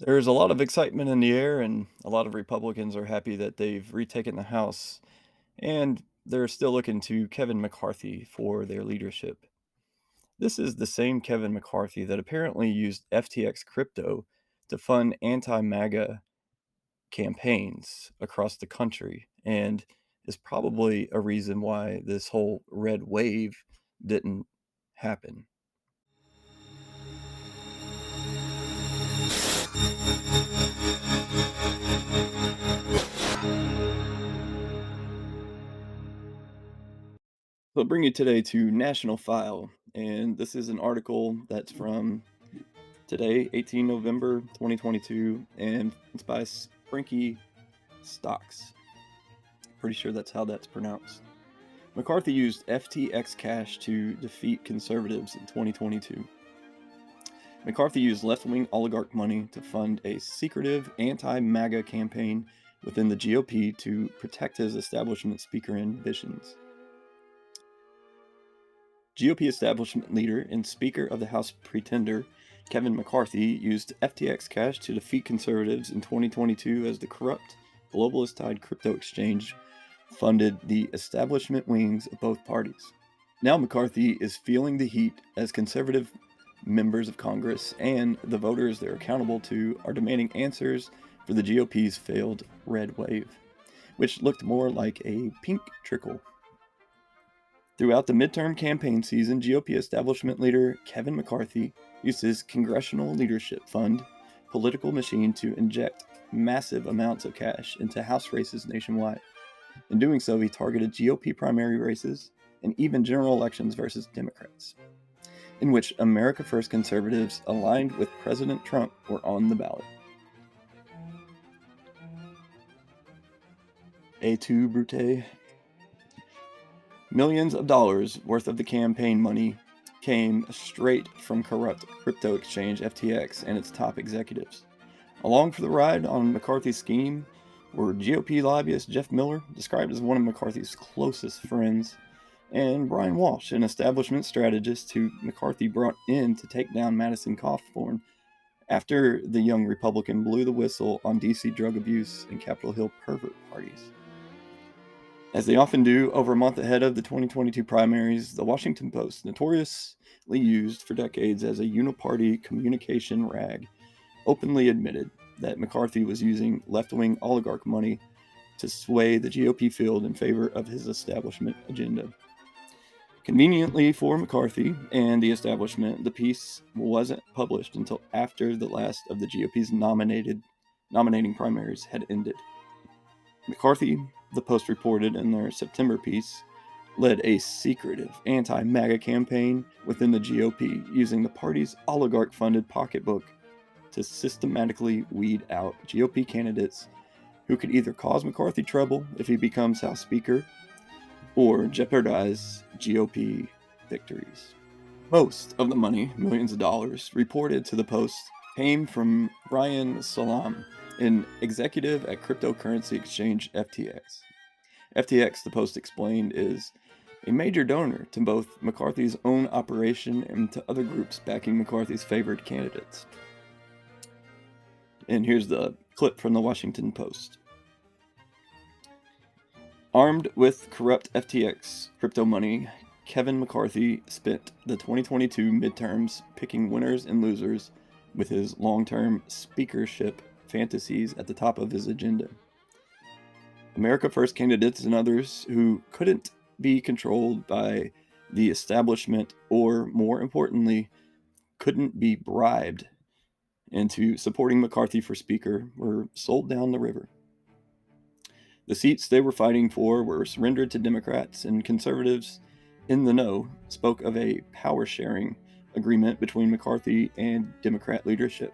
There's a lot of excitement in the air, and a lot of Republicans are happy that they've retaken the House, and they're still looking to Kevin McCarthy for their leadership. This is the same Kevin McCarthy that apparently used FTX crypto to fund anti MAGA campaigns across the country, and is probably a reason why this whole red wave didn't happen. So I'll bring you today to National File, and this is an article that's from today, 18 November 2022, and it's by Sprinky Stocks. Pretty sure that's how that's pronounced. McCarthy used FTX cash to defeat conservatives in 2022. McCarthy used left wing oligarch money to fund a secretive anti MAGA campaign within the GOP to protect his establishment speaker ambitions. GOP establishment leader and Speaker of the House pretender Kevin McCarthy used FTX cash to defeat conservatives in 2022 as the corrupt, globalist tied crypto exchange funded the establishment wings of both parties. Now McCarthy is feeling the heat as conservative members of Congress and the voters they're accountable to are demanding answers for the GOP's failed red wave, which looked more like a pink trickle. Throughout the midterm campaign season, GOP establishment leader Kevin McCarthy used his Congressional Leadership Fund political machine to inject massive amounts of cash into House races nationwide. In doing so, he targeted GOP primary races and even general elections versus Democrats, in which America First conservatives aligned with President Trump were on the ballot. Et Brute. Millions of dollars worth of the campaign money came straight from corrupt crypto exchange FTX and its top executives. Along for the ride on McCarthy's scheme were GOP lobbyist Jeff Miller, described as one of McCarthy's closest friends, and Brian Walsh, an establishment strategist who McCarthy brought in to take down Madison Cawthorn after the young Republican blew the whistle on DC drug abuse and Capitol Hill pervert parties. As they often do over a month ahead of the 2022 primaries, the Washington Post, notoriously used for decades as a uniparty communication rag, openly admitted that McCarthy was using left wing oligarch money to sway the GOP field in favor of his establishment agenda. Conveniently for McCarthy and the establishment, the piece wasn't published until after the last of the GOP's nominating primaries had ended. McCarthy, the Post reported in their September piece, led a secretive anti MAGA campaign within the GOP using the party's oligarch funded pocketbook to systematically weed out GOP candidates who could either cause McCarthy trouble if he becomes House Speaker or jeopardize GOP victories. Most of the money, millions of dollars, reported to the Post came from Ryan Salam, an executive at cryptocurrency exchange FTX. FTX, the Post explained, is a major donor to both McCarthy's own operation and to other groups backing McCarthy's favored candidates. And here's the clip from the Washington Post. Armed with corrupt FTX crypto money, Kevin McCarthy spent the 2022 midterms picking winners and losers with his long-term speakership fantasies at the top of his agenda. America First candidates and others who couldn't be controlled by the establishment or, more importantly, couldn't be bribed into supporting McCarthy for Speaker were sold down the river. The seats they were fighting for were surrendered to Democrats, and conservatives in the know spoke of a power sharing agreement between McCarthy and Democrat leadership,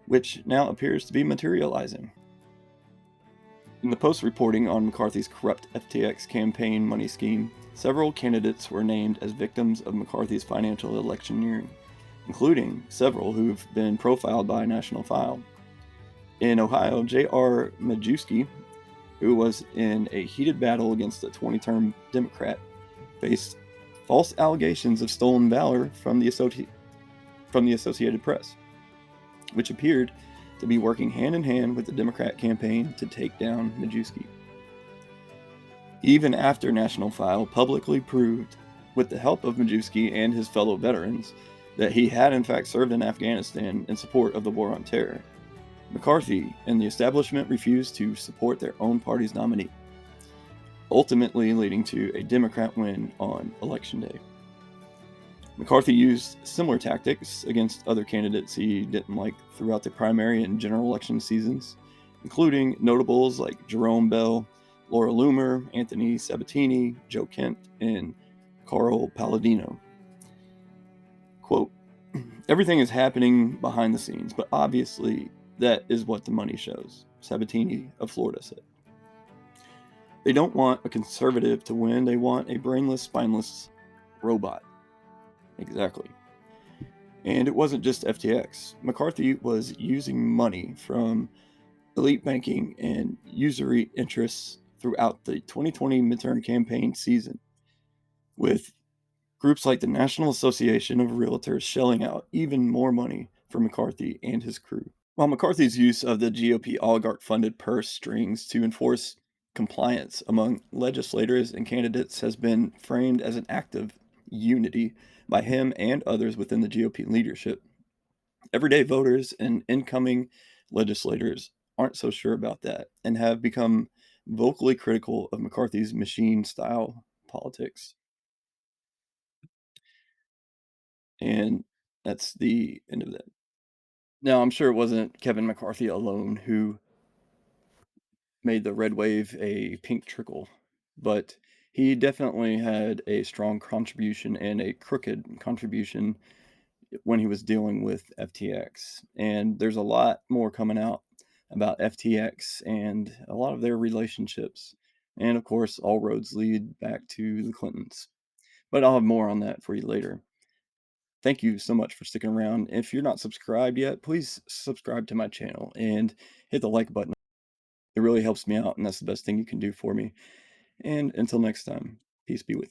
which now appears to be materializing. In the Post reporting on McCarthy's corrupt FTX campaign money scheme, several candidates were named as victims of McCarthy's financial electioneering, including several who've been profiled by National File. In Ohio, J.R. Majewski, who was in a heated battle against a 20-term Democrat, faced false allegations of stolen valor from the Associated Press. which appeared to be working hand in hand with the Democrat campaign to take down Majewski. Even after National File publicly proved, with the help of Majewski and his fellow veterans, that he had in fact served in Afghanistan in support of the war on terror, McCarthy and the establishment refused to support their own party's nominee, ultimately leading to a Democrat win on Election Day. McCarthy used similar tactics against other candidates he didn't like throughout the primary and general election seasons, including notables like Jerome Bell, Laura Loomer, Anthony Sabatini, Joe Kent, and Carl Palladino. Quote, "Everything is happening behind the scenes, but obviously that is what the money shows," Sabatini of Florida said. "They don't want a conservative to win, they want a brainless, spineless robot." Exactly. And it wasn't just FTX. McCarthy was using money from elite banking and usury interests throughout the 2020 midterm campaign season, with groups like the National Association of Realtors shelling out even more money for McCarthy and his crew. While McCarthy's use of the GOP oligarch funded purse strings to enforce compliance among legislators and candidates has been framed as an act of unity by him and others within the GOP leadership, everyday voters and incoming legislators aren't so sure about that and have become vocally critical of McCarthy's machine style politics. And that's the end of that. Now, I'm sure it wasn't Kevin McCarthy alone who made the red wave a pink trickle, but he definitely had a strong contribution and a crooked contribution when he was dealing with FTX. And there's a lot more coming out about FTX and a lot of their relationships. And of course, all roads lead back to the Clintons. But I'll have more on that for you later. Thank you so much for sticking around. If you're not subscribed yet, please subscribe to my channel and hit the like button. It really helps me out, and that's the best thing you can do for me. And until next time, peace be with you.